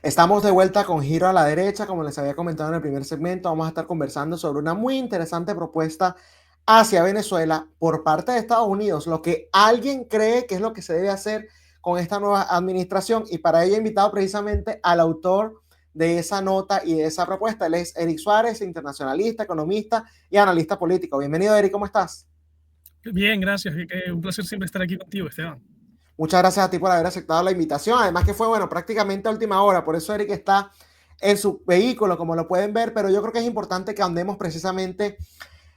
Estamos de vuelta con Giro a la Derecha, como les había comentado en el primer segmento. Vamos a estar conversando sobre una muy interesante propuesta hacia Venezuela por parte de Estados Unidos, lo que alguien cree que es lo que se debe hacer con esta nueva administración, y para ello he invitado precisamente al autor de esa nota y de esa propuesta. Él es Eric Suárez, internacionalista, economista y analista político. Bienvenido, Eric, ¿cómo estás? Bien, gracias. Un placer siempre estar aquí contigo, Esteban. Muchas gracias a ti por haber aceptado la invitación. Además que fue, bueno, prácticamente a última hora. Por eso Eric está en su vehículo, como lo pueden ver. Pero yo creo que es importante que andemos precisamente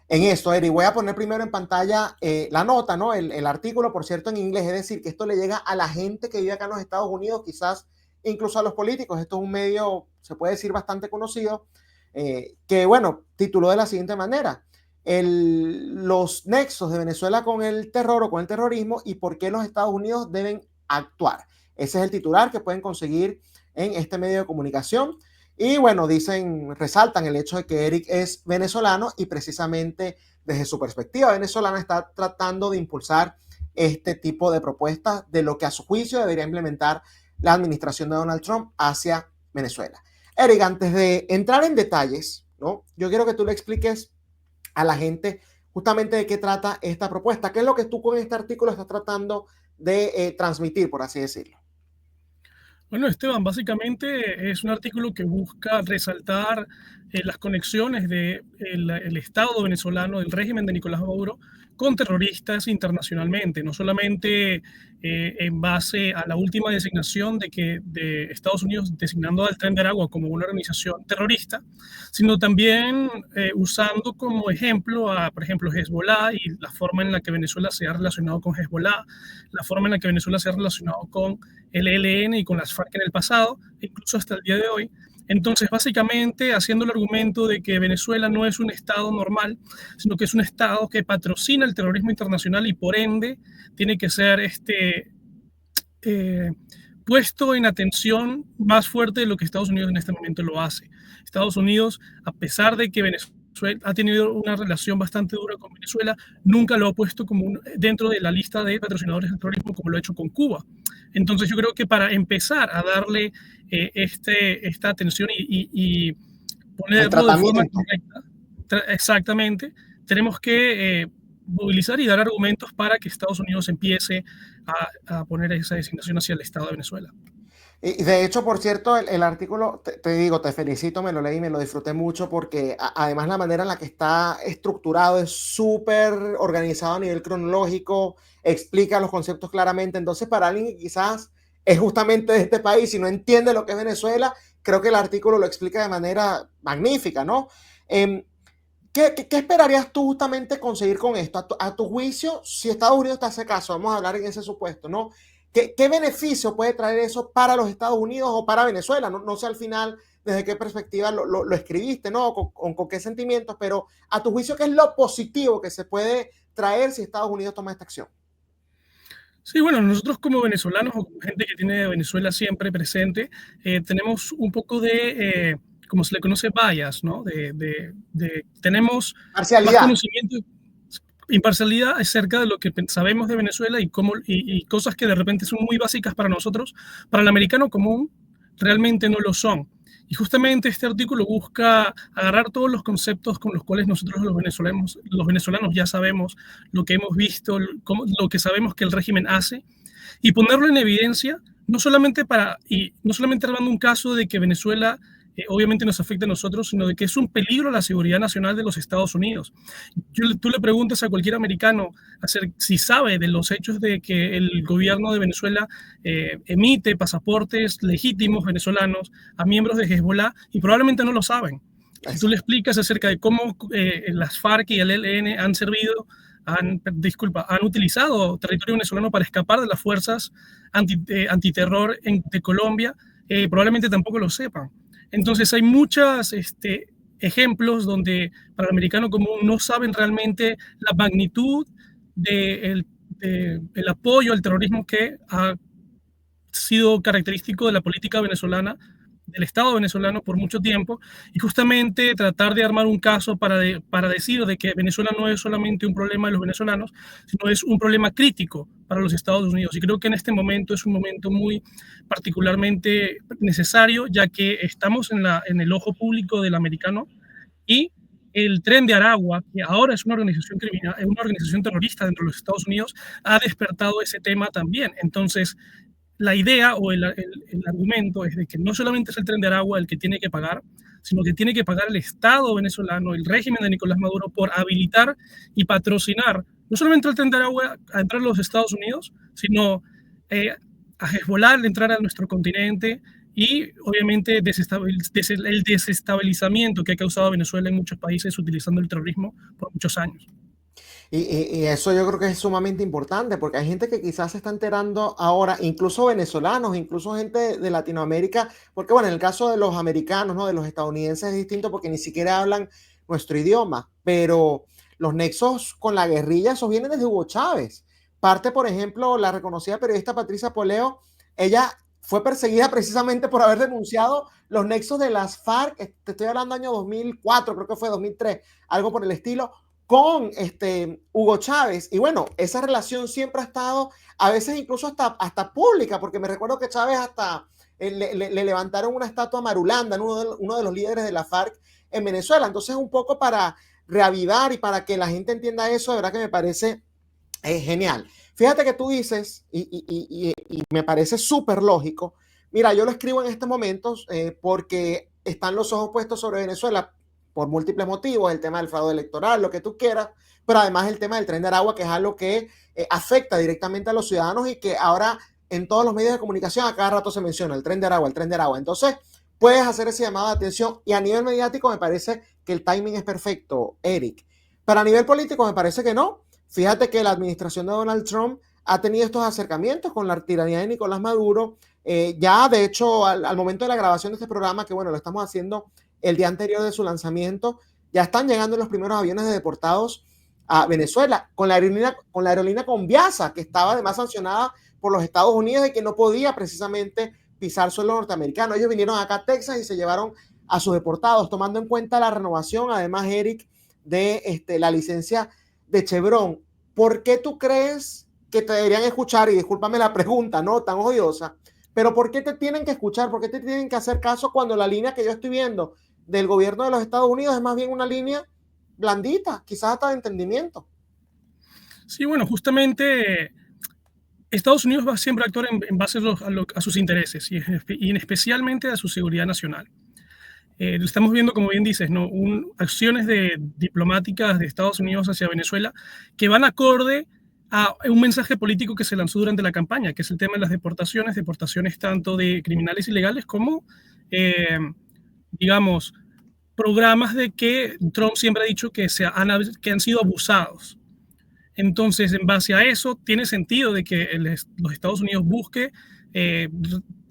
en esto, Eric. Voy a poner primero en pantalla la nota, ¿no? El artículo, por cierto, en inglés. Es decir, que esto le llega a la gente que vive acá en los Estados Unidos, quizás incluso a los políticos. Esto es un medio, se puede decir, bastante conocido, que, bueno, tituló de la siguiente manera: los nexos de Venezuela con el terror o con el terrorismo y por qué los Estados Unidos deben actuar. Ese es el titular que pueden conseguir en este medio de comunicación. Y bueno, dicen, resaltan el hecho de que Eric es venezolano y precisamente desde su perspectiva venezolana está tratando de impulsar este tipo de propuestas de lo que a su juicio debería implementar la administración de Donald Trump hacia Venezuela. Eric, antes de entrar en detalles, ¿no? Yo quiero que tú le expliques a la gente justamente de qué trata esta propuesta. ¿Qué es lo que tú con este artículo estás tratando de transmitir, por así decirlo? Bueno, Esteban, básicamente es un artículo que busca resaltar las conexiones del Estado venezolano, del régimen de Nicolás Maduro, con terroristas internacionalmente, no solamente en base a la última designación de Estados Unidos designando al Tren de Aragua como una organización terrorista, sino también usando como ejemplo a, por ejemplo, Hezbollah y la forma en la que Venezuela se ha relacionado con Hezbollah, la forma en la que Venezuela se ha relacionado con el ELN y con las FARC en el pasado, incluso hasta el día de hoy. Entonces, básicamente, haciendo el argumento de que Venezuela no es un Estado normal, sino que es un Estado que patrocina el terrorismo internacional y, por ende, tiene que ser puesto en atención más fuerte de lo que Estados Unidos en este momento lo hace. Estados Unidos, a pesar de que Venezuela ha tenido una relación bastante dura con Venezuela, nunca lo ha puesto como dentro de la lista de patrocinadores del terrorismo como lo ha hecho con Cuba. Entonces yo creo que para empezar a darle esta atención y ponerlo de forma correcta, exactamente, tenemos que movilizar y dar argumentos para que Estados Unidos empiece a poner esa designación hacia el Estado de Venezuela. Y de hecho, por cierto, el artículo, te digo, te felicito, me lo leí, me lo disfruté mucho porque además la manera en la que está estructurado es súper organizado a nivel cronológico, explica los conceptos claramente. Entonces, para alguien que quizás es justamente de este país y no entiende lo que es Venezuela, creo que el artículo lo explica de manera magnífica, ¿no? ¿Qué esperarías tú justamente conseguir con esto? A tu juicio, si Estados Unidos te hace caso, vamos a hablar en ese supuesto, ¿no? ¿Qué beneficio puede traer eso para los Estados Unidos o para Venezuela? No, no sé al final desde qué perspectiva lo escribiste, ¿no? Con qué sentimientos, pero a tu juicio, ¿qué es lo positivo que se puede traer si Estados Unidos toma esta acción? Sí, bueno, nosotros como venezolanos o como gente que tiene Venezuela siempre presente, tenemos un poco de, como se le conoce, bias, ¿no? Tenemos más Parcialidad. conocimiento, imparcialidad acerca de lo que sabemos de Venezuela y cosas que de repente son muy básicas para nosotros, para el americano común, realmente no lo son. Y justamente este artículo busca agarrar todos los conceptos con los cuales nosotros los venezolanos ya sabemos, lo que hemos visto, lo que sabemos que el régimen hace, y ponerlo en evidencia, no solamente armando un caso de que Venezuela obviamente nos afecta a nosotros, sino de que es un peligro a la seguridad nacional de los Estados Unidos. Tú le preguntas a cualquier americano si sabe de los hechos de que el gobierno de Venezuela emite pasaportes legítimos venezolanos a miembros de Hezbollah y probablemente no lo saben. Si tú le explicas acerca de cómo las FARC y el ELN han utilizado territorio venezolano para escapar de las fuerzas antiterror de Colombia, probablemente tampoco lo sepan. Entonces hay muchos ejemplos donde para el americano común no saben realmente la magnitud del apoyo al terrorismo que ha sido característico de la política venezolana, del Estado venezolano por mucho tiempo, y justamente tratar de armar un caso para decir de que Venezuela no es solamente un problema de los venezolanos, sino es un problema crítico para los Estados Unidos. Y creo que en este momento es un momento muy particularmente necesario, ya que estamos en el ojo público del americano y el Tren de Aragua, que ahora es una organización criminal, una organización terrorista dentro de los Estados Unidos, ha despertado ese tema también. Entonces, la idea o el argumento es de que no solamente es el Tren de Aragua el que tiene que pagar, sino que tiene que pagar el Estado venezolano, el régimen de Nicolás Maduro, por habilitar y patrocinar no solamente el Tren de Aragua a entrar a los Estados Unidos, sino a Hezbollah al entrar a nuestro continente y obviamente el desestabilizamiento que ha causado Venezuela en muchos países utilizando el terrorismo por muchos años. Y eso yo creo que es sumamente importante porque hay gente que quizás se está enterando ahora, incluso venezolanos, incluso gente de Latinoamérica, porque bueno, en el caso de los americanos, ¿no? De los estadounidenses es distinto porque ni siquiera hablan nuestro idioma, pero los nexos con la guerrilla, esos vienen desde Hugo Chávez. Parte, por ejemplo, la reconocida periodista Patricia Poleo, ella fue perseguida precisamente por haber denunciado los nexos de las FARC, te estoy hablando año 2004, creo que fue 2003, algo por el estilo, con Hugo Chávez. Y bueno, esa relación siempre ha estado, a veces incluso hasta pública, porque me recuerdo que Chávez hasta le levantaron una estatua a Marulanda, uno de los líderes de la FARC en Venezuela. Entonces, un poco para reavivar y para que la gente entienda eso, de verdad que me parece genial. Fíjate que tú dices, y me parece súper lógico, mira, yo lo escribo en estos momentos porque están los ojos puestos sobre Venezuela por múltiples motivos, el tema del fraude electoral, lo que tú quieras, pero además el tema del Tren de Aragua, que es algo que afecta directamente a los ciudadanos y que ahora en todos los medios de comunicación a cada rato se menciona el Tren de Aragua, el Tren de Aragua. Entonces, puedes hacer ese llamado de atención y a nivel mediático me parece que el timing es perfecto, Eric. Pero a nivel político me parece que no. Fíjate que la administración de Donald Trump ha tenido estos acercamientos con la tiranía de Nicolás Maduro. Ya, de hecho, al momento de la grabación de este programa, que bueno, lo estamos haciendo el día anterior de su lanzamiento, ya están llegando los primeros aviones de deportados a Venezuela, con la aerolínea Conviasa, que estaba además sancionada por los Estados Unidos y que no podía precisamente pisar suelo norteamericano. Ellos vinieron acá a Texas y se llevaron a sus deportados, tomando en cuenta la renovación, además, Eric, de la licencia de Chevron. ¿Por qué tú crees que te deberían escuchar? Y discúlpame la pregunta, no tan odiosa, pero ¿por qué te tienen que escuchar? ¿Por qué te tienen que hacer caso cuando la línea que yo estoy viendo del gobierno de los Estados Unidos es más bien una línea blandita, quizás hasta de entendimiento? Sí, bueno, justamente Estados Unidos va siempre a actuar en base a sus intereses y especialmente a su seguridad nacional. Lo estamos viendo, como bien dices, ¿no? Acciones diplomáticas de Estados Unidos hacia Venezuela que van acorde a un mensaje político que se lanzó durante la campaña, que es el tema de las deportaciones tanto de criminales ilegales como, digamos, programas de que Trump siempre ha dicho que han sido abusados. Entonces, en base a eso, tiene sentido de que los Estados Unidos busque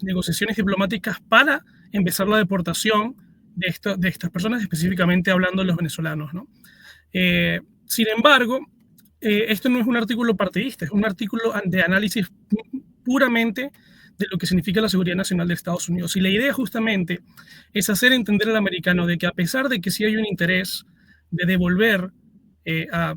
negociaciones diplomáticas para empezar la deportación de estas personas, específicamente hablando de los venezolanos, ¿no? Sin embargo, esto no es un artículo partidista, es un artículo de análisis puramente de lo que significa la seguridad nacional de Estados Unidos. Y la idea justamente es hacer entender al americano de que a pesar de que sí hay un interés de devolver a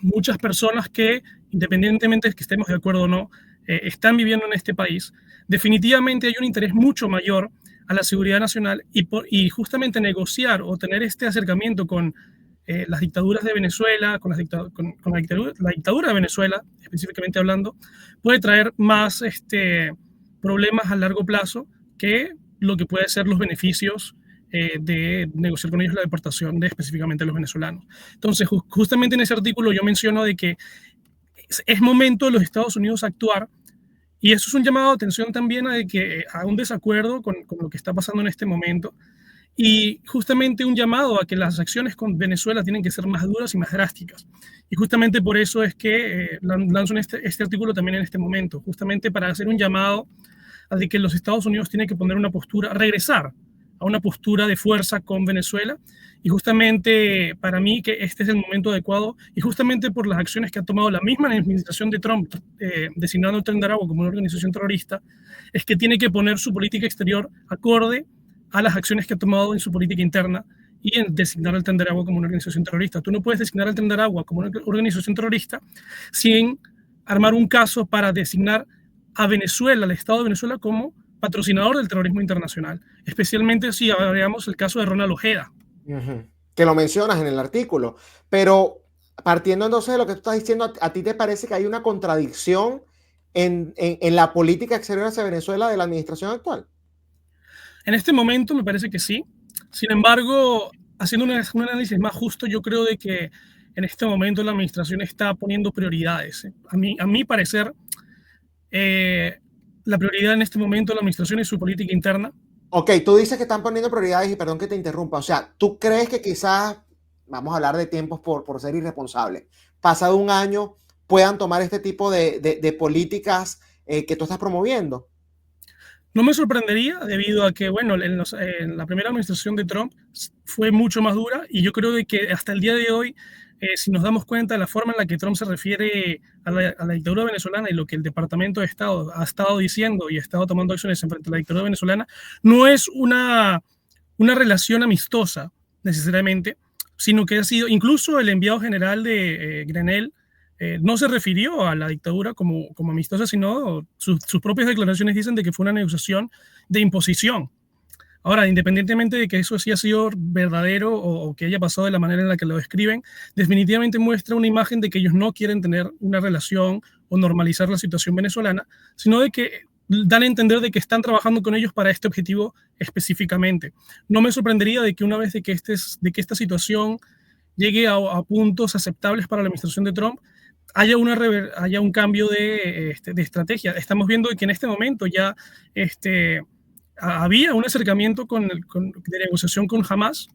muchas personas que, independientemente de que estemos de acuerdo o no, están viviendo en este país, definitivamente hay un interés mucho mayor a la seguridad nacional y justamente negociar o tener este acercamiento con las dictaduras de Venezuela, con la dictadura de Venezuela, específicamente hablando, puede traer más problemas a largo plazo que lo que puede ser los beneficios de negociar con ellos la deportación de específicamente los venezolanos. Entonces, justamente en ese artículo yo menciono de que es momento de los Estados Unidos actuar, y eso es un llamado de atención también a un desacuerdo con lo que está pasando en este momento, y justamente un llamado a que las acciones con Venezuela tienen que ser más duras y más drásticas. Y justamente por eso es que lanzo este artículo también en este momento, justamente para hacer un llamado a de que los Estados Unidos tienen que poner una postura, regresar a una postura de fuerza con Venezuela, y justamente para mí que este es el momento adecuado, y justamente por las acciones que ha tomado la misma administración de Trump, designando el Tren de Aragua como una organización terrorista, es que tiene que poner su política exterior acorde a las acciones que ha tomado en su política interna, y en designar al Tren de Aragua como una organización terrorista. Tú no puedes designar al Tren de Aragua como una organización terrorista sin armar un caso para designar a Venezuela, al Estado de Venezuela, como patrocinador del terrorismo internacional, especialmente si veamos el caso de Ronald Ojeda. Que lo mencionas en el artículo, pero partiendo entonces de lo que tú estás diciendo, ¿a ti te parece que hay una contradicción en la política exterior hacia Venezuela de la administración actual? En este momento me parece que sí. Sin embargo, haciendo un análisis más justo, yo creo de que en este momento la administración está poniendo prioridades. A mi parecer, la prioridad en este momento de la administración es su política interna. Ok, tú dices que están poniendo prioridades y perdón que te interrumpa. O sea, ¿tú crees que quizás, vamos a hablar de tiempos por ser irresponsable, pasado un año puedan tomar este tipo de políticas que tú estás promoviendo? No me sorprendería debido a que, bueno, en la primera administración de Trump fue mucho más dura y yo creo de que hasta el día de hoy, si nos damos cuenta de la forma en la que Trump se refiere a la dictadura venezolana y lo que el Departamento de Estado ha estado diciendo y ha estado tomando acciones frente a la dictadura venezolana, no es una relación amistosa necesariamente, sino que ha sido, incluso el enviado general de Grenell, no se refirió a la dictadura como amistosa, sino sus propias declaraciones dicen de que fue una negociación de imposición. Ahora, independientemente de que eso sí ha sido verdadero o que haya pasado de la manera en la que lo describen, definitivamente muestra una imagen de que ellos no quieren tener una relación o normalizar la situación venezolana, sino de que dan a entender de que están trabajando con ellos para este objetivo específicamente. No me sorprendería de que una vez de que esta situación llegue a puntos aceptables para la administración de Trump, haya un cambio de estrategia. Estamos viendo que en este momento ya había un acercamiento de negociación con Hamas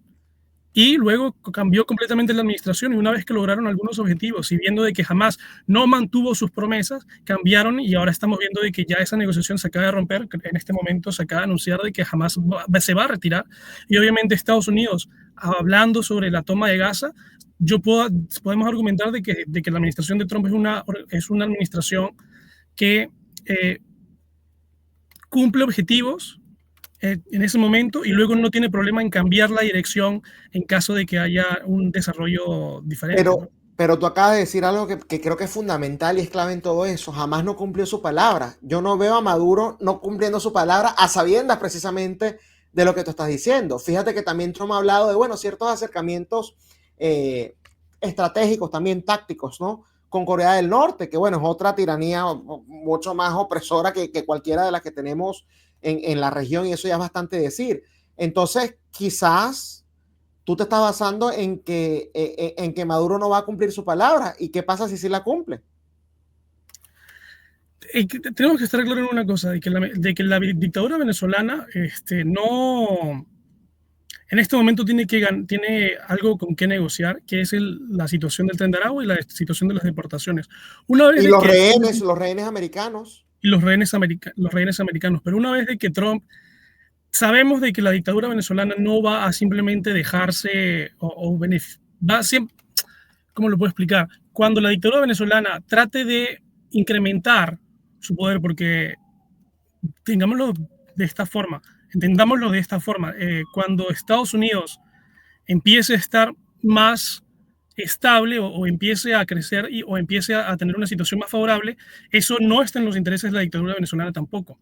y luego cambió completamente la administración y una vez que lograron algunos objetivos y viendo de que Hamas no mantuvo sus promesas, cambiaron y ahora estamos viendo de que ya esa negociación se acaba de romper. En este momento se acaba de anunciar de que Hamas se va a retirar y obviamente Estados Unidos, hablando sobre la toma de Gaza, podemos argumentar de que la administración de Trump es una administración que cumple objetivos en ese momento y luego no tiene problema en cambiar la dirección en caso de que haya un desarrollo diferente. Pero tú acabas de decir algo que creo que es fundamental y es clave en todo eso. Jamás no cumplió su palabra. Yo no veo a Maduro no cumpliendo su palabra a sabiendas precisamente de lo que tú estás diciendo. Fíjate que también Trump ha hablado de, bueno, ciertos acercamientos estratégicos, también tácticos, ¿no? Con Corea del Norte, que bueno, es otra tiranía mucho más opresora que cualquiera de las que tenemos en la región y eso ya es bastante decir. Entonces, quizás tú te estás basando en que Maduro no va a cumplir su palabra. ¿Y qué pasa si sí la cumple? Tenemos que estar claros en una cosa, de que la dictadura venezolana no... En este momento tiene algo con qué negociar, que es la situación del Tren de Aragua y la situación de las deportaciones. Y los rehenes americanos. Y los rehenes americanos. Pero una vez de que Trump, sabemos de que la dictadura venezolana no va a simplemente dejarse va siempre, ¿cómo lo puedo explicar? Cuando la dictadura venezolana trate de incrementar su poder, porque entendámoslo de esta forma, cuando Estados Unidos empiece a estar más estable o empiece a crecer o empiece a tener una situación más favorable, eso no está en los intereses de la dictadura venezolana tampoco.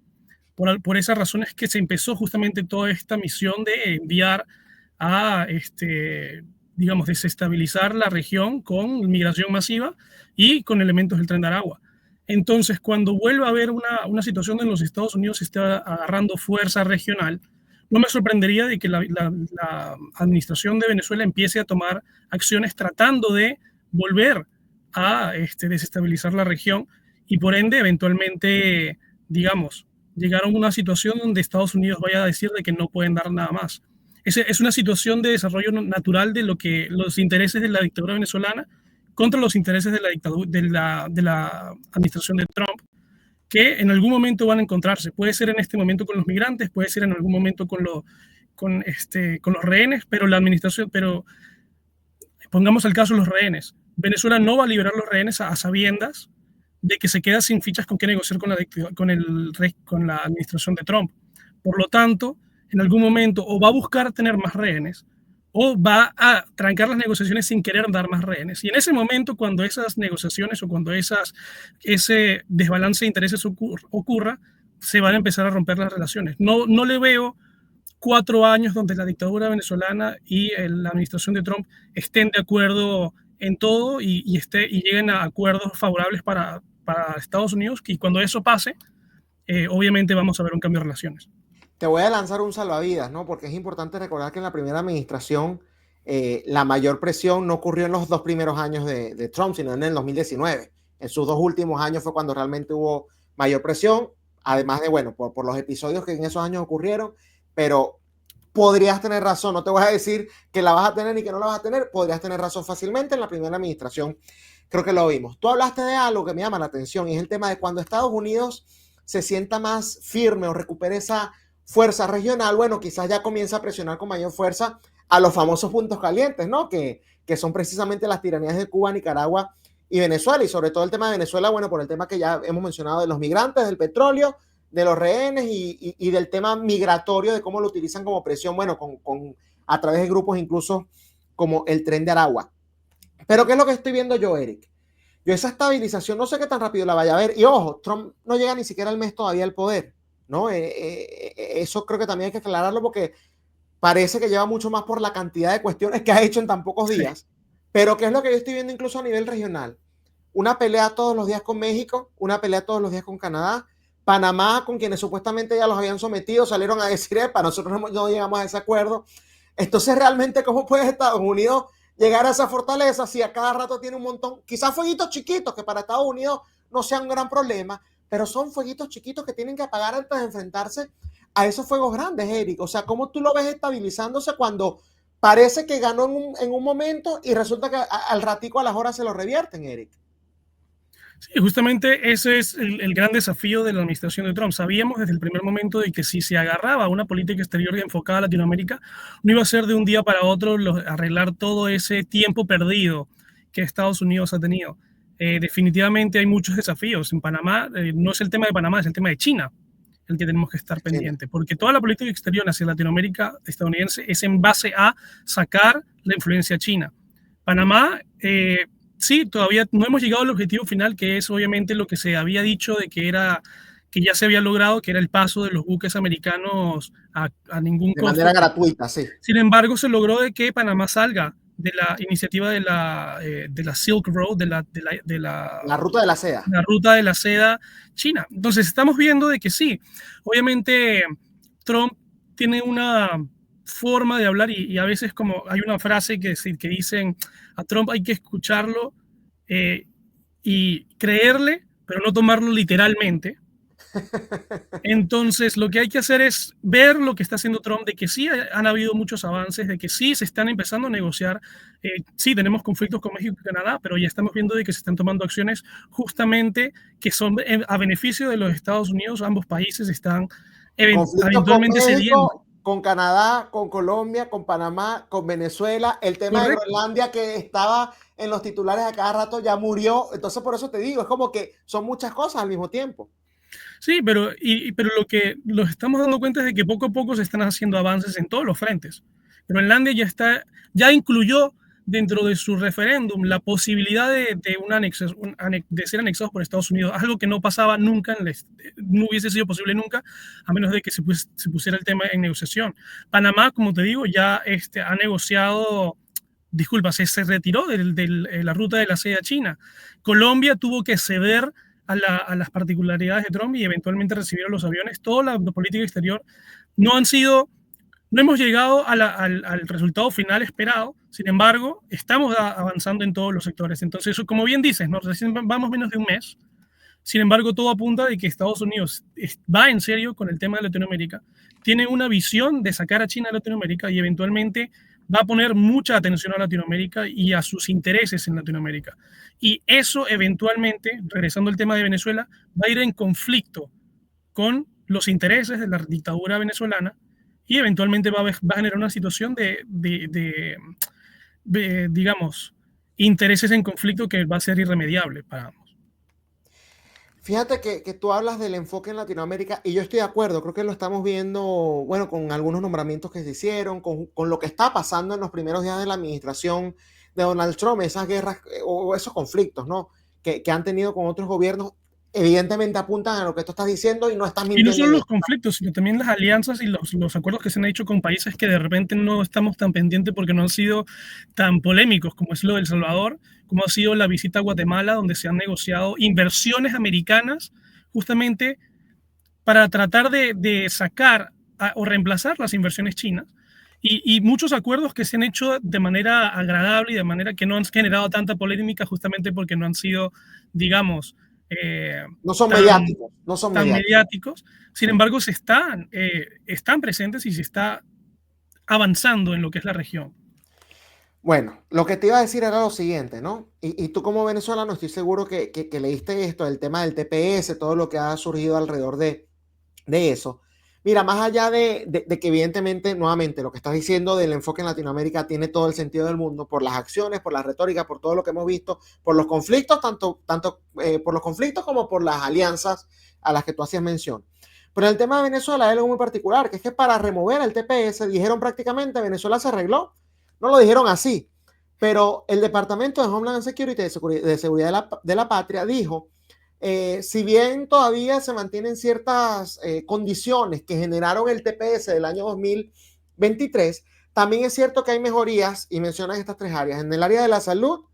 Por esas razones que se empezó justamente toda esta misión de enviar a, digamos, desestabilizar la región con migración masiva y con elementos del Tren de Aragua. Entonces, cuando vuelva a haber una situación en los Estados Unidos esté agarrando fuerza regional, no me sorprendería de que la administración de Venezuela empiece a tomar acciones tratando de volver a desestabilizar la región y por ende eventualmente, digamos, llegar a una situación donde Estados Unidos vaya a decir de que no pueden dar nada más. Es una situación de desarrollo natural de los intereses de la dictadura venezolana contra los intereses de la administración de Trump, que en algún momento van a encontrarse. Puede ser en este momento con los migrantes, puede ser en algún momento con los rehenes, pero pongamos el caso de los rehenes. Venezuela no va a liberar los rehenes a sabiendas de que se queda sin fichas con qué negociar con la administración de Trump. Por lo tanto, en algún momento o va a buscar tener más rehenes o va a trancar las negociaciones sin querer dar más rehenes. Y en ese momento, cuando esas negociaciones o cuando ese desbalance de intereses ocurra, se van a empezar a romper las relaciones. No le veo 4 años donde la dictadura venezolana y la administración de Trump estén de acuerdo en todo y lleguen a acuerdos favorables para Estados Unidos, y cuando eso pase, obviamente vamos a ver un cambio de relaciones. Te voy a lanzar un salvavidas, ¿no? Porque es importante recordar que en la primera administración la mayor presión no ocurrió en los 2 primeros años de Trump, sino en el 2019. En sus 2 últimos años fue cuando realmente hubo mayor presión, además de, bueno, por los episodios que en esos años ocurrieron, pero podrías tener razón, no te voy a decir que la vas a tener ni que no la vas a tener, podrías tener razón fácilmente en la primera administración, creo que lo vimos. Tú hablaste de algo que me llama la atención y es el tema de cuando Estados Unidos se sienta más firme o recupere esa fuerza regional, bueno, quizás ya comienza a presionar con mayor fuerza a los famosos puntos calientes, ¿no? Que son precisamente las tiranías de Cuba, Nicaragua y Venezuela, y sobre todo el tema de Venezuela, bueno, por el tema que ya hemos mencionado de los migrantes, del petróleo, de los rehenes y del tema migratorio, de cómo lo utilizan como presión, bueno, a través de grupos incluso como el Tren de Aragua. Pero ¿qué es lo que estoy viendo yo, Eric? Yo esa estabilización no sé qué tan rápido la vaya a ver. Y ojo, Trump no llega ni siquiera al mes todavía al poder, ¿no? Eso creo que también hay que aclararlo porque parece que lleva mucho más por la cantidad de cuestiones que ha hecho en tan pocos días. Sí. Pero ¿qué es lo que yo estoy viendo incluso a nivel regional? Una pelea todos los días con México, una pelea todos los días con Canadá, Panamá, con quienes supuestamente ya los habían sometido, salieron a decir, para nosotros no llegamos a ese acuerdo. Entonces, realmente, ¿cómo puede Estados Unidos llegar a esa fortaleza si a cada rato tiene un montón, quizás fueguitos chiquitos, que para Estados Unidos no sean un gran problema, pero son fueguitos chiquitos que tienen que apagar antes de enfrentarse a esos fuegos grandes, Eric? O sea, ¿cómo tú lo ves estabilizándose cuando parece que ganó en un momento y resulta que al ratico, a las horas, se lo revierten, Eric? Sí, justamente ese es el gran desafío de la administración de Trump. Sabíamos desde el primer momento de que si se agarraba a una política exterior enfocada a Latinoamérica, no iba a ser de un día para otro arreglar todo ese tiempo perdido que Estados Unidos ha tenido. Definitivamente hay muchos desafíos. En Panamá, no es el tema de Panamá, es el tema de China el que tenemos que estar pendiente, porque toda la política exterior hacia Latinoamérica estadounidense es en base a sacar la influencia china. Panamá, sí, todavía no hemos llegado al objetivo final, que es obviamente lo que se había dicho de que ya se había logrado, que era el paso de los buques americanos a ningún costo. De manera gratuita, sí. Sin embargo, se logró de que Panamá salga de la iniciativa de la Silk Road, de la ruta de la seda. La ruta de la seda china. Entonces, estamos viendo de que sí, obviamente Trump tiene una forma de hablar y a veces como hay una frase que dicen a Trump hay que escucharlo y creerle, pero no tomarlo literalmente. Entonces, lo que hay que hacer es ver lo que está haciendo Trump, de que sí han habido muchos avances, de que sí se están empezando a negociar. Sí, tenemos conflictos con México y Canadá, pero ya estamos viendo de que se están tomando acciones justamente que son a beneficio de los Estados Unidos. Ambos países están eventualmente cediendo. Con Canadá, con Colombia, con Panamá, con Venezuela. El tema Correcto. De Groenlandia, que estaba en los titulares a cada rato, ya murió. Entonces, por eso te digo, es como que son muchas cosas al mismo tiempo. Sí, pero lo que nos estamos dando cuenta es de que poco a poco se están haciendo avances en todos los frentes. Groenlandia ya incluyó dentro de su referéndum la posibilidad de ser anexados por Estados Unidos, algo que no pasaba nunca, no hubiese sido posible nunca, a menos de que se pusiera el tema en negociación. Panamá, como te digo, ya ha negociado, se retiró de la ruta de la seda china. Colombia tuvo que ceder a las particularidades de Trump y eventualmente recibieron los aviones. Toda la política exterior no hemos llegado al resultado final esperado. Sin embargo, estamos avanzando en todos los sectores. Entonces, eso, como bien dices, recién vamos menos de un mes. Sin embargo, todo apunta de que Estados Unidos va en serio con el tema de Latinoamérica. Tiene una visión de sacar a China de Latinoamérica y eventualmente va a poner mucha atención a Latinoamérica y a sus intereses en Latinoamérica. Y eso eventualmente, regresando al tema de Venezuela, va a ir en conflicto con los intereses de la dictadura venezolana y eventualmente va a generar una situación de digamos, intereses en conflicto que va a ser irremediable para ambos. Fíjate que tú hablas del enfoque en Latinoamérica y yo estoy de acuerdo, creo que lo estamos viendo, bueno, con algunos nombramientos que se hicieron, con lo que está pasando en los primeros días de la administración de Donald Trump, esas guerras o esos conflictos, ¿no? Que han tenido con otros gobiernos, evidentemente apuntan a lo que tú estás diciendo y no estás Y no mintiendo solo en los eso. conflictos, sino también las alianzas y los acuerdos que se han hecho con países que de repente no estamos tan pendientes porque no han sido tan polémicos, como es lo de El Salvador, como ha sido la visita a Guatemala, donde se han negociado inversiones americanas justamente para tratar de sacar o reemplazar las inversiones chinas. Y muchos acuerdos que se han hecho de manera agradable y de manera que no han generado tanta polémica justamente porque no han sido, digamos, eh, No son tan, mediáticos, no son tan mediáticos. mediáticos. Sin embargo, están presentes y se está avanzando en lo que es la región. Bueno, lo que te iba a decir era lo siguiente, ¿no? Y tú como venezolano estoy seguro que leíste esto, el tema del TPS, todo lo que ha surgido alrededor de eso. Mira, más allá de que evidentemente, nuevamente, lo que estás diciendo del enfoque en Latinoamérica tiene todo el sentido del mundo, por las acciones, por la retórica, por todo lo que hemos visto, por los conflictos, tanto por los conflictos como por las alianzas a las que tú hacías mención. Pero el tema de Venezuela es algo muy particular, que es que para remover el TPS dijeron prácticamente Venezuela se arregló. No lo dijeron así, pero el Departamento de Homeland Security, de Seguridad de la Patria, dijo si bien todavía se mantienen ciertas condiciones que generaron el TPS del año 2023, también es cierto que hay mejorías y mencionan estas tres áreas, en el área de la salud,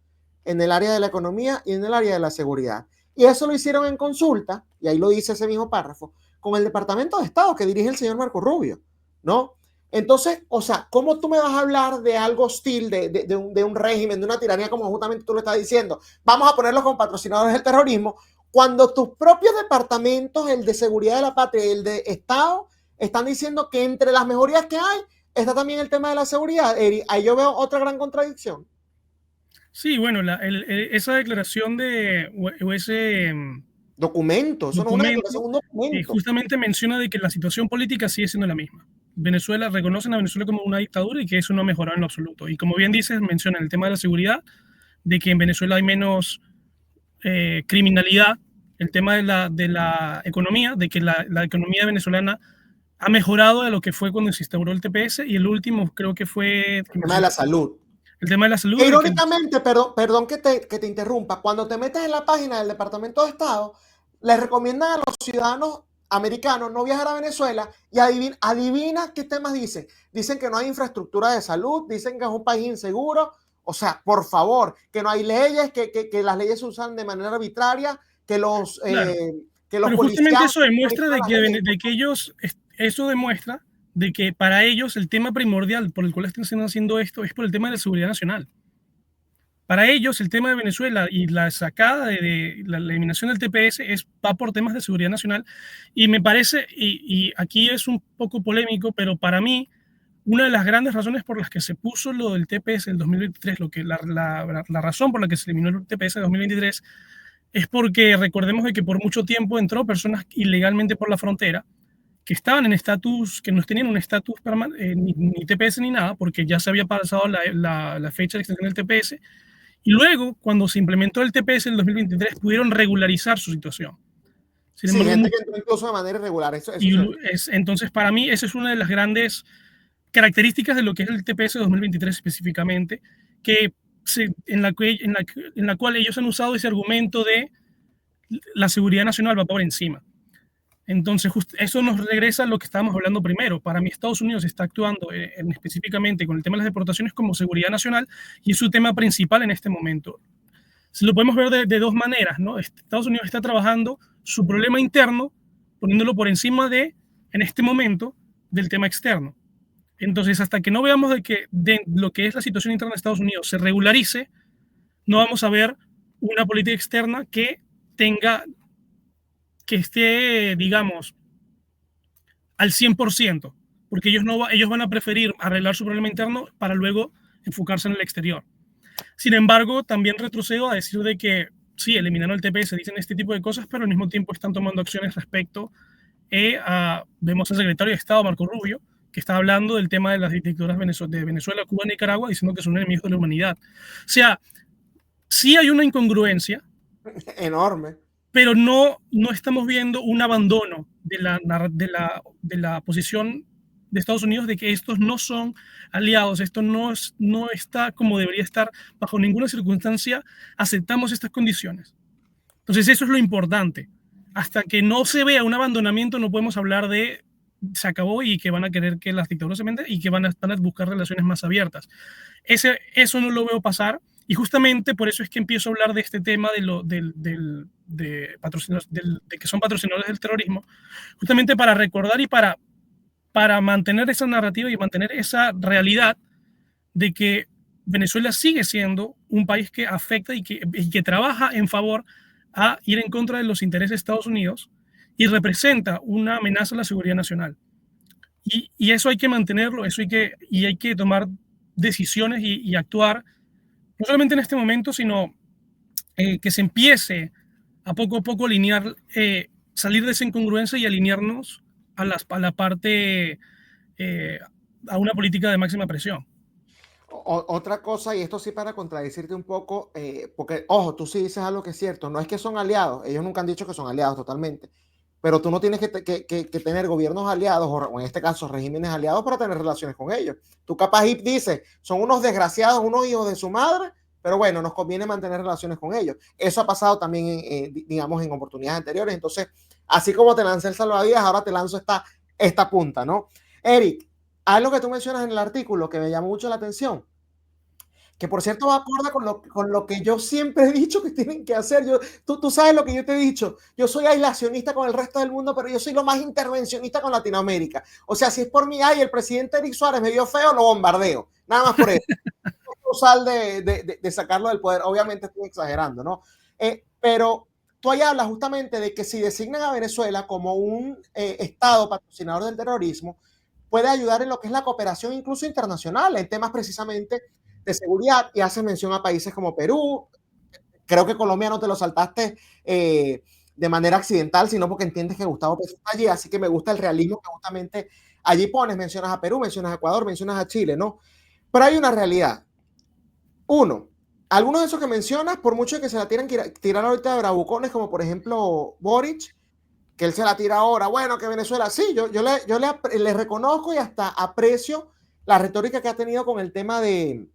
en el área de la economía y en el área de la seguridad. Y eso lo hicieron en consulta, y ahí lo dice ese mismo párrafo, con el Departamento de Estado que dirige el señor Marco Rubio, ¿no? Entonces, o sea, ¿cómo tú me vas a hablar de algo hostil, de un régimen, de una tiranía, como justamente tú lo estás diciendo? Vamos a ponerlos como patrocinadores del terrorismo, cuando tus propios departamentos, el de seguridad de la patria y el de Estado, están diciendo que entre las mejorías que hay está también el tema de la seguridad. Eri, ahí yo veo otra gran contradicción. Sí, bueno, esa declaración o ese Documento, eso no es una declaración, es documento un documento. justamente menciona de que la situación política sigue siendo la misma. Venezuela, reconocen a Venezuela como una dictadura y que eso no ha mejorado en lo absoluto. Y como bien dices, menciona el tema de la seguridad, de que en Venezuela hay menos criminalidad, el tema de la economía, de que la economía venezolana ha mejorado de lo que fue cuando se instauró el TPS, y el último creo que fue El tema de la salud. el tema de la Que salud. De que, irónicamente, perdón que te interrumpa, cuando te metes en la página del Departamento de Estado, les recomiendan a los ciudadanos americanos no viajar a Venezuela y adivina qué temas dicen. Dicen que no hay infraestructura de salud, dicen que es un país inseguro. O sea, por favor, que no hay leyes, que las leyes se usan de manera arbitraria, claro, que los pero justamente policías eso demuestra manipulan las leyes. de que ellos, eso demuestra de que para ellos el tema primordial por el cual están haciendo esto es por el tema de la seguridad nacional. Para ellos, el tema de Venezuela y la sacada de la eliminación del TPS va por temas de seguridad nacional. Y me parece, y aquí es un poco polémico, pero para mí, una de las grandes razones por las que se puso lo del TPS en 2023, la razón por la que se eliminó el TPS en 2023, es porque recordemos de que por mucho tiempo entró personas ilegalmente por la frontera que estaban en estatus, que no tenían un estatus ni TPS ni nada, porque ya se había pasado la fecha de extensión del TPS, y luego, cuando se implementó el TPS en el 2023, pudieron regularizar su situación. Sin Sí, embargo, gente que entró incluso de manera irregular. entonces, para mí, esa es una de las grandes características de lo que es el TPS 2023 específicamente, que en la cual ellos han usado ese argumento de la seguridad nacional va por encima. Entonces, eso nos regresa a lo que estábamos hablando primero. Para mí, Estados Unidos está actuando específicamente con el tema de las deportaciones como seguridad nacional y es su tema principal en este momento. Se lo podemos ver de dos maneras, ¿no? Estados Unidos está trabajando su problema interno, poniéndolo por encima en este momento, del tema externo. Entonces, hasta que no veamos de lo que es la situación interna de Estados Unidos se regularice, no vamos a ver una política externa que esté, digamos, al 100%, porque ellos van a preferir arreglar su problema interno para luego enfocarse en el exterior. Sin embargo, también retrocedo a decir de que sí, eliminaron el TPS, dicen este tipo de cosas, pero al mismo tiempo están tomando acciones respecto vemos al secretario de Estado, Marco Rubio, que está hablando del tema de las dictaduras de Venezuela, Cuba y Nicaragua, diciendo que son enemigos de la humanidad. O sea, sí hay una incongruencia. Enorme. pero no estamos viendo un abandono de la posición de Estados Unidos de que estos no son aliados, esto no está como debería estar, bajo ninguna circunstancia aceptamos estas condiciones. Entonces eso es lo importante. Hasta que no se vea un abandonamiento no podemos hablar de se acabó y que van a querer que las dictaduras se venden y que van a buscar relaciones más abiertas. Eso no lo veo pasar. Y justamente por eso es que empiezo a hablar de este tema de que son patrocinadores del terrorismo, justamente para recordar y para mantener esa narrativa y mantener esa realidad de que Venezuela sigue siendo un país que afecta y que trabaja en favor a ir en contra de los intereses de Estados Unidos y representa una amenaza a la seguridad nacional. Y eso hay que mantenerlo, hay que tomar decisiones y actuar, no solamente en este momento, sino que se empiece a poco alinear, salir de esa incongruencia y alinearnos a la parte, a una política de máxima presión. Otra cosa, y esto sí para contradecirte un poco, porque, ojo, tú sí dices algo que es cierto, no es que son aliados, ellos nunca han dicho que son aliados totalmente, pero tú no tienes que tener gobiernos aliados, o en este caso regímenes aliados, para tener relaciones con ellos. Tú capaz dices, son unos desgraciados, unos hijos de su madre, pero bueno, nos conviene mantener relaciones con ellos. Eso ha pasado también, digamos, en oportunidades anteriores. Entonces, así como te lancé el salvavidas, ahora te lanzo esta punta, ¿no? Eric, algo que tú mencionas en el artículo que me llamó mucho la atención, que por cierto va acorde con lo que yo siempre he dicho que tienen que hacer. Tú sabes lo que yo te he dicho. Yo soy aislacionista con el resto del mundo, pero yo soy lo más intervencionista con Latinoamérica. O sea, si es por mí, el presidente Eric Suárez me vio feo, lo bombardeo. Nada más por eso. Sal de sacarlo del poder. Obviamente estoy exagerando, ¿no? Pero tú ahí hablas justamente de que si designan a Venezuela como un Estado patrocinador del terrorismo, puede ayudar en lo que es la cooperación incluso internacional, en temas precisamente de seguridad, y hace mención a países como Perú. Creo que Colombia no te lo saltaste de manera accidental, sino porque entiendes que Gustavo Petro está allí, así que me gusta el realismo que justamente allí pones, mencionas a Perú, mencionas a Ecuador, mencionas a Chile, ¿no? Pero hay una realidad. Uno, algunos de esos que mencionas, por mucho que se la tirar ahorita de bravucones, como por ejemplo Boric, que él se la tira ahora, bueno, que Venezuela, sí, yo le reconozco y hasta aprecio la retórica que ha tenido con el tema de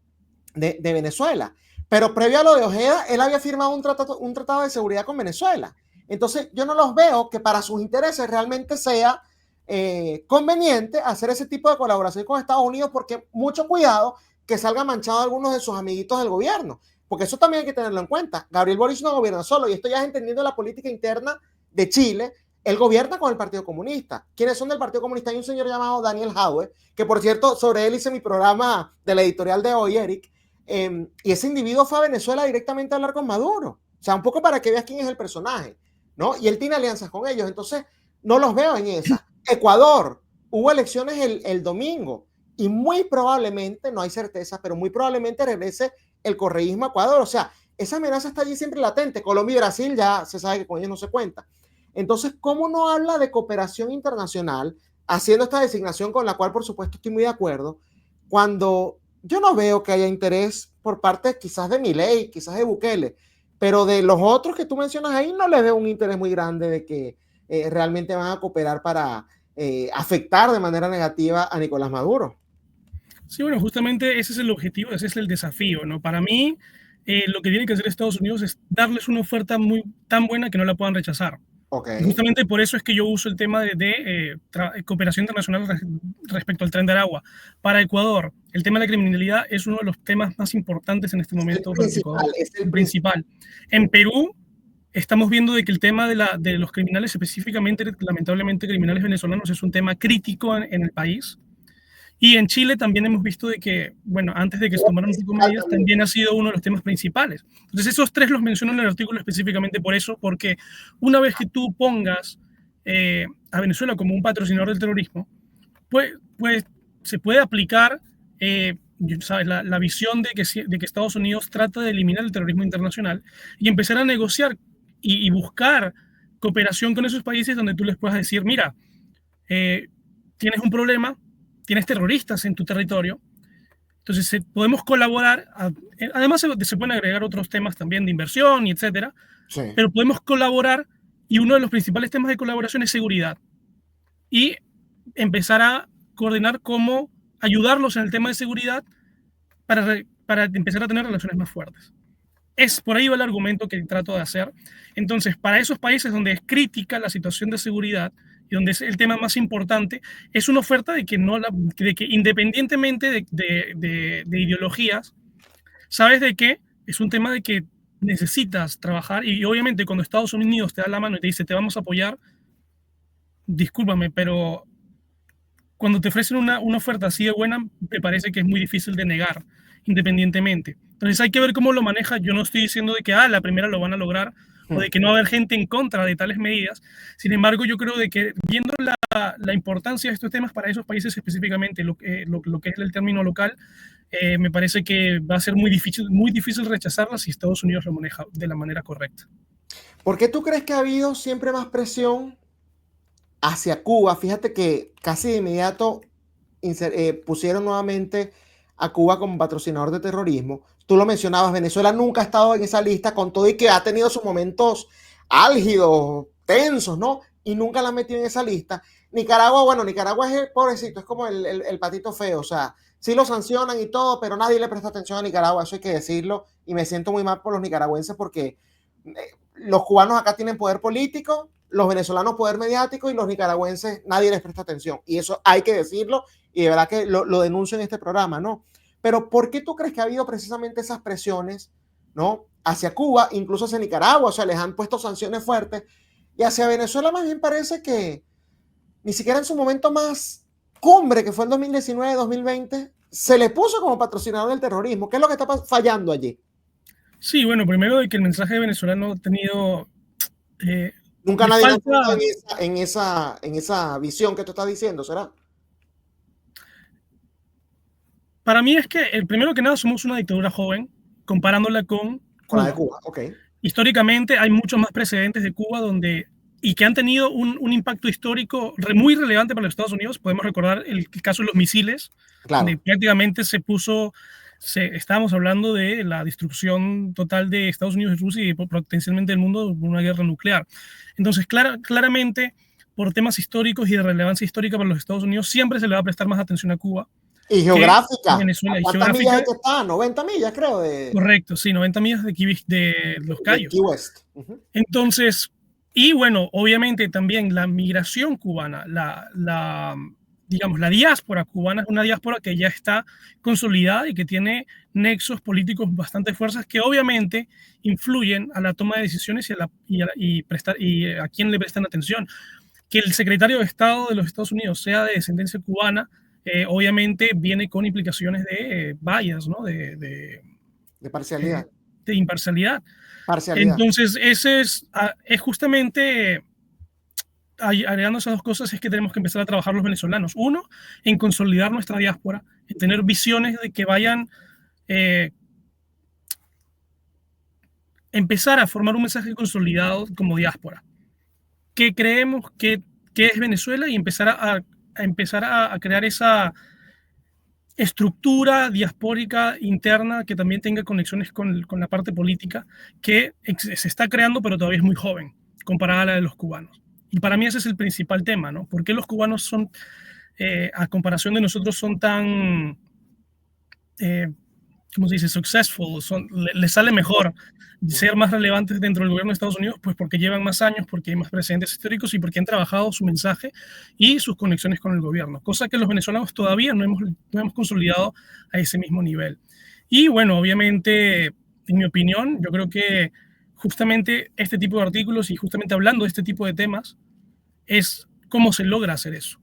Venezuela. Pero previo a lo de Ojeda, él había firmado un tratado de seguridad con Venezuela. Entonces, yo no los veo que para sus intereses realmente sea conveniente hacer ese tipo de colaboración con Estados Unidos, porque mucho cuidado que salga manchado a algunos de sus amiguitos del gobierno, porque eso también hay que tenerlo en cuenta. Gabriel Boric no gobierna solo, y esto ya es entendiendo la política interna de Chile. Él gobierna con el Partido Comunista. ¿Quiénes son del Partido Comunista? Hay un señor llamado Daniel Jaue, que por cierto, sobre él hice mi programa de la editorial de hoy, Eric, y ese individuo fue a Venezuela directamente a hablar con Maduro. O sea, un poco para que veas quién es el personaje, ¿no? Y él tiene alianzas con ellos, entonces no los veo en esa. Ecuador, hubo elecciones el domingo, y muy probablemente, no hay certeza, pero muy probablemente regrese el correísmo a Ecuador. O sea, esa amenaza está allí siempre latente. Colombia y Brasil ya se sabe que con ellos no se cuenta. Entonces, ¿cómo no habla de cooperación internacional haciendo esta designación, con la cual por supuesto estoy muy de acuerdo, cuando yo no veo que haya interés por parte quizás de Milei, quizás de Bukele, pero de los otros que tú mencionas ahí no les veo un interés muy grande de que realmente van a cooperar para afectar de manera negativa a Nicolás Maduro? Sí, bueno, justamente ese es el objetivo, ese es el desafío, ¿no? Para mí, lo que tiene que hacer Estados Unidos es darles una oferta tan buena que no la puedan rechazar. Okay. Y justamente por eso es que yo uso el tema de cooperación internacional respecto al Tren de Aragua. Para Ecuador, el tema de la criminalidad es uno de los temas más importantes en este momento para Ecuador. Es el principal. En Perú, estamos viendo de que el tema de los criminales, específicamente, lamentablemente, criminales venezolanos, es un tema crítico en el país. Y en Chile también hemos visto de que, bueno, antes de que se tomaran un poco medidas, también ha sido uno de los temas principales. Entonces, esos tres los menciono en el artículo específicamente por eso, porque una vez que tú pongas a Venezuela como un patrocinador del terrorismo, pues se puede aplicar ¿sabes? La visión de que Estados Unidos trata de eliminar el terrorismo internacional y empezar a negociar y buscar cooperación con esos países donde tú les puedas decir, mira, tienes un problema, tienes terroristas en tu territorio, Entonces, podemos colaborar, además se pueden agregar otros temas también de inversión y etcétera, Sí. pero podemos colaborar y uno de los principales temas de colaboración es seguridad y empezar a coordinar cómo ayudarlos en el tema de seguridad para empezar a tener relaciones más fuertes. Es por ahí va el argumento que trato de hacer. Entonces, para esos países donde es crítica la situación de seguridad y donde es el tema más importante, es una oferta de que, de que independientemente de ideologías, sabes de que es un tema de que necesitas trabajar y obviamente cuando Estados Unidos te da la mano y te dice te vamos a apoyar, discúlpame, pero cuando te ofrecen una oferta así de buena, me parece que es muy difícil de negar, independientemente. Entonces hay que ver cómo lo maneja. Yo no estoy diciendo de que la primera lo van a lograr o de que no va a haber gente en contra de tales medidas. Sin embargo, yo creo de que viendo la importancia de estos temas para esos países específicamente, lo que es el término local, me parece que va a ser muy difícil rechazarla si Estados Unidos lo maneja de la manera correcta. ¿Por qué tú crees que ha habido siempre más presión hacia Cuba? Fíjate que casi de inmediato pusieron nuevamente a Cuba como patrocinador de terrorismo. Tú lo mencionabas, Venezuela nunca ha estado en esa lista, con todo y que ha tenido sus momentos álgidos, tensos, ¿no? Y nunca la han metido en esa lista. Nicaragua, bueno, Nicaragua es el pobrecito, es como el patito feo, o sea, sí lo sancionan y todo, pero nadie le presta atención a Nicaragua, eso hay que decirlo, y me siento muy mal por los nicaragüenses porque los cubanos acá tienen poder político, los venezolanos poder mediático y los nicaragüenses nadie les presta atención. Y eso hay que decirlo y de verdad que lo denuncio en este programa, ¿no? Pero ¿por qué tú crees que ha habido precisamente esas presiones, ¿no? Hacia Cuba, incluso hacia Nicaragua, o sea, les han puesto sanciones fuertes y hacia Venezuela más bien parece que ni siquiera en su momento más cumbre, que fue el 2019-2020, se le puso como patrocinador del terrorismo. ¿Qué es lo que está fallando allí? Sí, bueno, primero de que el mensaje venezolano ha tenido... Nunca nadie falta en esa visión que tú estás diciendo, ¿será? Para mí es que, primero que nada, somos una dictadura joven, comparándola con Cuba. La de Cuba, ok. Históricamente hay muchos más precedentes de Cuba y que han tenido un impacto histórico muy relevante para los Estados Unidos. Podemos recordar el caso de los misiles, claro, donde prácticamente estábamos hablando de la destrucción total de Estados Unidos y Rusia y potencialmente del mundo por una guerra nuclear. Entonces, claramente, por temas históricos y de relevancia histórica para los Estados Unidos, siempre se le va a prestar más atención a Cuba. Y geográfica. Venezuela, ¿Cuántas millas está? 90 millas, creo. Correcto, sí, 90 millas de Los Cayos. Key West. Entonces, y bueno, obviamente también la migración cubana, digamos, la diáspora cubana es una diáspora que ya está consolidada y que tiene nexos políticos bastante fuertes que obviamente influyen a la toma de decisiones y a quién le prestan atención. Que el secretario de Estado de los Estados Unidos sea de descendencia cubana, obviamente viene con implicaciones de bias, ¿no? De parcialidad. De imparcialidad. Parcialidad. Entonces, ese es justamente, agregando esas dos cosas, es que tenemos que empezar a trabajar los venezolanos. Uno, en consolidar nuestra diáspora, en tener visiones de que vayan, empezar a formar un mensaje consolidado como diáspora. ¿Qué creemos que es Venezuela? Y empezar a crear esa estructura diaspórica interna que también tenga conexiones con la parte política que se está creando, pero todavía es muy joven comparada a la de los cubanos. Y para mí ese es el principal tema, ¿no? ¿Por qué los cubanos son, a comparación de nosotros, son tan, ¿cómo se dice? Successful, les sale mejor ser más relevantes dentro del gobierno de Estados Unidos? Pues porque llevan más años, porque hay más precedentes históricos y porque han trabajado su mensaje y sus conexiones con el gobierno, cosa que los venezolanos todavía no hemos consolidado a ese mismo nivel. Y bueno, obviamente, en mi opinión, yo creo que justamente este tipo de artículos y justamente hablando de este tipo de temas es cómo se logra hacer eso,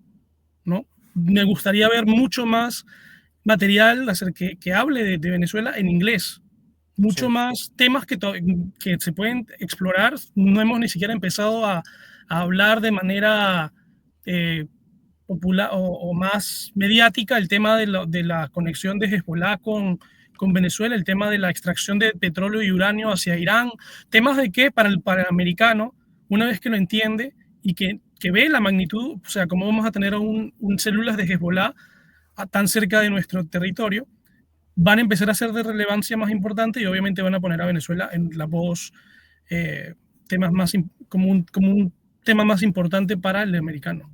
¿no? Me gustaría ver mucho más material que hable de Venezuela en inglés, mucho más temas que se pueden explorar. No hemos ni siquiera empezado a hablar de manera popular o más mediática el tema de la conexión de Hezbollah con Venezuela, el tema de la extracción de petróleo y uranio hacia Irán, temas de que para el americano, una vez que lo entiende y que ve la magnitud, o sea, cómo vamos a tener células de Hezbollah tan cerca de nuestro territorio, van a empezar a ser de relevancia más importante y obviamente van a poner a Venezuela en la voz, temas más como un tema más importante para el americano.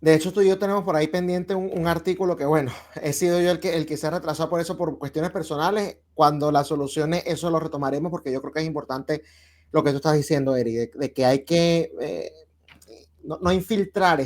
De hecho, tú y yo tenemos por ahí pendiente un artículo que, bueno, he sido yo el que se ha retrasado por eso, por cuestiones personales. Cuando la solucione, eso lo retomaremos porque yo creo que es importante lo que tú estás diciendo, Eric, de que hay que no infiltrar,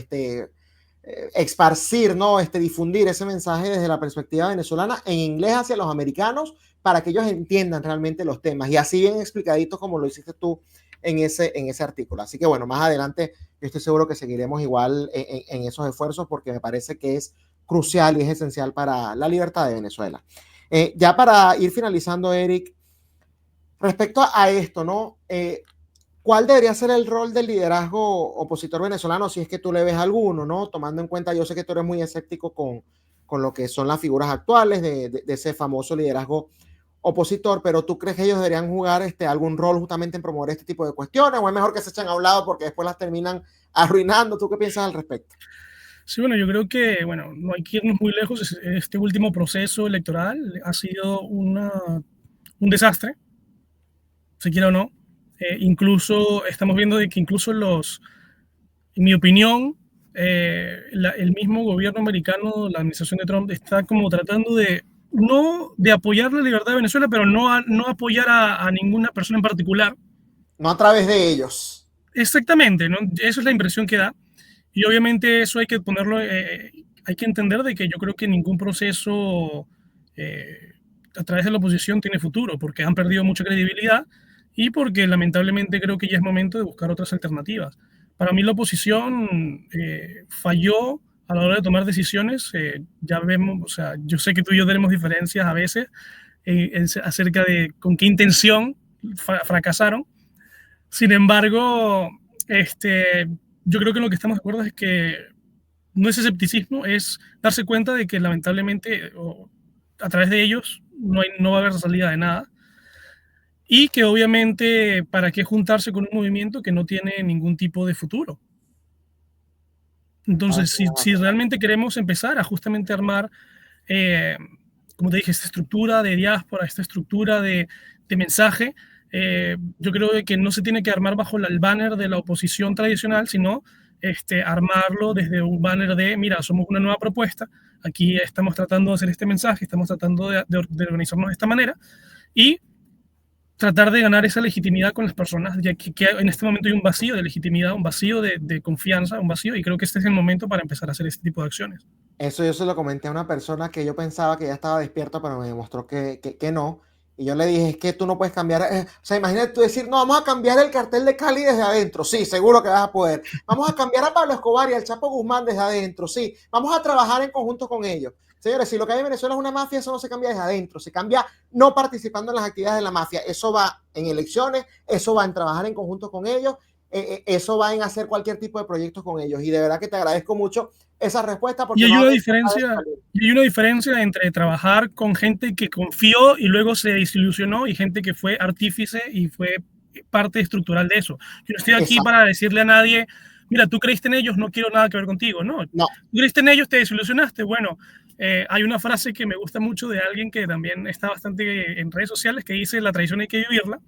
esparcir, ¿no? Difundir ese mensaje desde la perspectiva venezolana en inglés hacia los americanos para que ellos entiendan realmente los temas y así bien explicaditos como lo hiciste tú en ese artículo. Así que bueno, más adelante yo estoy seguro que seguiremos igual en esos esfuerzos porque me parece que es crucial y es esencial para la libertad de Venezuela. Ya para ir finalizando, Eric, respecto a esto, ¿no? ¿Cuál debería ser el rol del liderazgo opositor venezolano si es que tú le ves alguno, ¿no? Tomando en cuenta, yo sé que tú eres muy escéptico con lo que son las figuras actuales de ese famoso liderazgo opositor, pero ¿tú crees que ellos deberían jugar algún rol justamente en promover este tipo de cuestiones o es mejor que se echen a un lado porque después las terminan arruinando? ¿Tú qué piensas al respecto? Sí, bueno, yo creo que, bueno, no hay que irnos muy lejos. Este último proceso electoral ha sido un desastre, se quiera o no. Incluso estamos viendo de que incluso en mi opinión, el mismo gobierno americano, la administración de Trump, está como tratando de, no de apoyar la libertad de Venezuela, pero no apoyar a ninguna persona en particular. No a través de ellos. Exactamente, ¿no? Eso es la impresión que da. Y obviamente eso hay que ponerlo, hay que entender de que yo creo que ningún proceso a través de la oposición tiene futuro, porque han perdido mucha credibilidad y porque lamentablemente creo que ya es momento de buscar otras alternativas. Para mí la oposición falló a la hora de tomar decisiones. Ya vemos, o sea, yo sé que tú y yo tenemos diferencias a veces acerca de con qué intención fracasaron. Sin embargo, yo creo que lo que estamos de acuerdo es que no es escepticismo, es darse cuenta de que lamentablemente a través de ellos no va a haber salida de nada y que obviamente para qué juntarse con un movimiento que no tiene ningún tipo de futuro. Entonces, si realmente queremos empezar a justamente armar, como te dije, esta estructura de diáspora, esta estructura de mensaje, yo creo que no se tiene que armar bajo el banner de la oposición tradicional, sino armarlo desde un banner de, mira, somos una nueva propuesta, aquí estamos tratando de hacer este mensaje, estamos tratando de organizarnos de esta manera y tratar de ganar esa legitimidad con las personas, ya que en este momento hay un vacío de legitimidad, un vacío de confianza, un vacío, y creo que este es el momento para empezar a hacer este tipo de acciones. Eso yo se lo comenté a una persona que yo pensaba que ya estaba despierta, pero me demostró que no. Y yo le dije, es que tú no puedes cambiar. O sea, imagínate tú decir, no, vamos a cambiar el cartel de Cali desde adentro. Sí, seguro que vas a poder. Vamos a cambiar a Pablo Escobar y al Chapo Guzmán desde adentro. Sí, vamos a trabajar en conjunto con ellos. Señores, si lo que hay en Venezuela es una mafia, eso no se cambia desde adentro. Se cambia no participando en las actividades de la mafia. Eso va en elecciones, eso va en trabajar en conjunto con ellos, eso va en hacer cualquier tipo de proyectos con ellos. Y de verdad que te agradezco mucho esa respuesta porque y hay, no una diferencia, y hay una diferencia entre trabajar con gente que confió y luego se desilusionó y gente que fue artífice y fue parte estructural de eso. Yo no estoy aquí Exacto. para decirle a nadie, mira, tú creíste en ellos, no quiero nada que ver contigo. No, No. tú creíste en ellos, te desilusionaste. Bueno, hay una frase que me gusta mucho de alguien que también está bastante en redes sociales que dice, la traición hay que vivirla.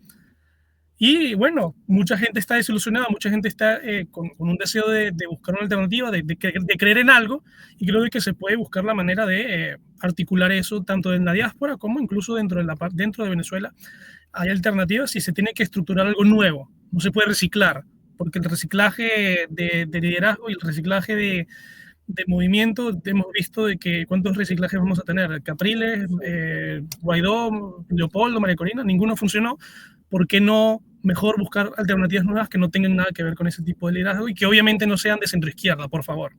Y bueno, mucha gente está desilusionada, mucha gente está con un deseo de buscar una alternativa, de creer en algo, y creo que se puede buscar la manera de articular eso tanto en la diáspora como incluso dentro de Venezuela. Hay alternativas y se tiene que estructurar algo nuevo, no se puede reciclar, porque el reciclaje de liderazgo y el reciclaje de movimiento, hemos visto de que cuántos reciclajes vamos a tener, Capriles, Guaidó, Leopoldo, María Corina, ninguno funcionó. ¿Por qué no mejor buscar alternativas nuevas que no tengan nada que ver con ese tipo de liderazgo y que obviamente no sean de centroizquierda, por favor?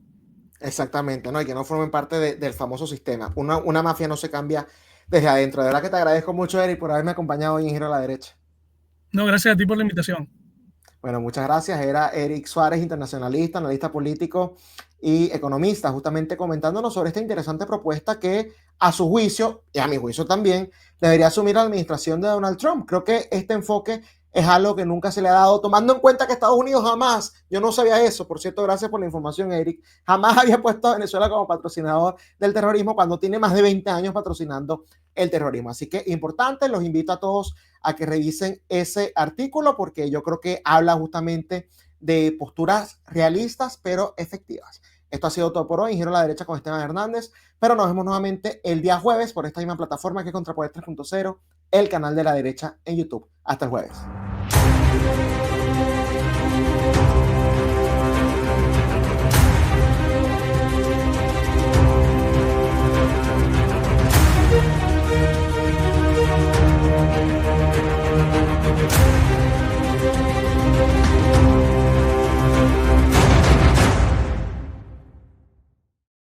Exactamente, ¿no? Y que no formen parte del famoso sistema. Una mafia no se cambia desde adentro. De verdad que te agradezco mucho, Eric, por haberme acompañado hoy en Giro a la Derecha. No, gracias a ti por la invitación. Bueno, muchas gracias. Era Eric Suárez, internacionalista, analista político y economista, justamente comentándonos sobre esta interesante propuesta que a su juicio, y a mi juicio también, debería asumir la administración de Donald Trump. Creo que este enfoque es algo que nunca se le ha dado, tomando en cuenta que Estados Unidos jamás, yo no sabía eso, por cierto, gracias por la información, Eric, jamás había puesto a Venezuela como patrocinador del terrorismo cuando tiene más de 20 años patrocinando el terrorismo. Así que importante, los invito a todos a que revisen ese artículo porque yo creo que habla justamente de posturas realistas pero efectivas. Esto ha sido todo por hoy, Giro a la Derecha con Esteban Hernández, pero nos vemos nuevamente el día jueves por esta misma plataforma que es Contrapoder 3.0, el canal de la derecha en YouTube. Hasta el jueves.